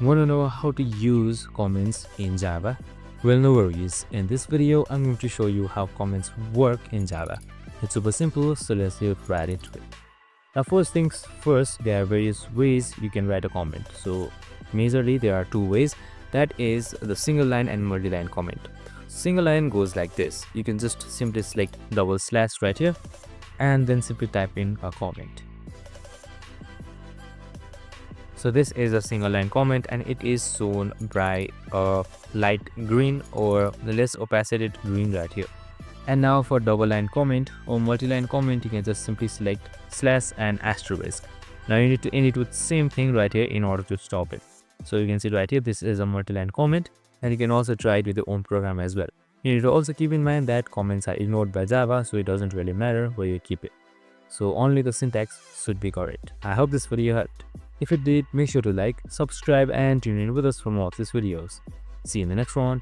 Want to know how to use comments in Java? Well, no worries. In this video, I'm going to show you how comments work in Java. It's super simple, so let's get right into it. Now, first things first, there are various ways you can write a comment. So, majorly, there are two ways. That is the single line and multi-line comment. Single line goes like this. You can just simply select double slash right here and then simply type in a comment. So this is a single line comment and it is shown by a light green or the less opacity green right here. And now for double line comment or multi-line comment, you can just simply select slash and asterisk. Now you need to end it with same thing right here in order to stop it. So you can see right here, this is a multi-line comment and you can also try it with your own program as well. You need to also keep in mind that comments are ignored by Java, so it doesn't really matter where you keep it. So only the syntax should be correct. I hope this video helped. If it did, make sure to like, subscribe and tune in with us for more of these videos. See you in the next one.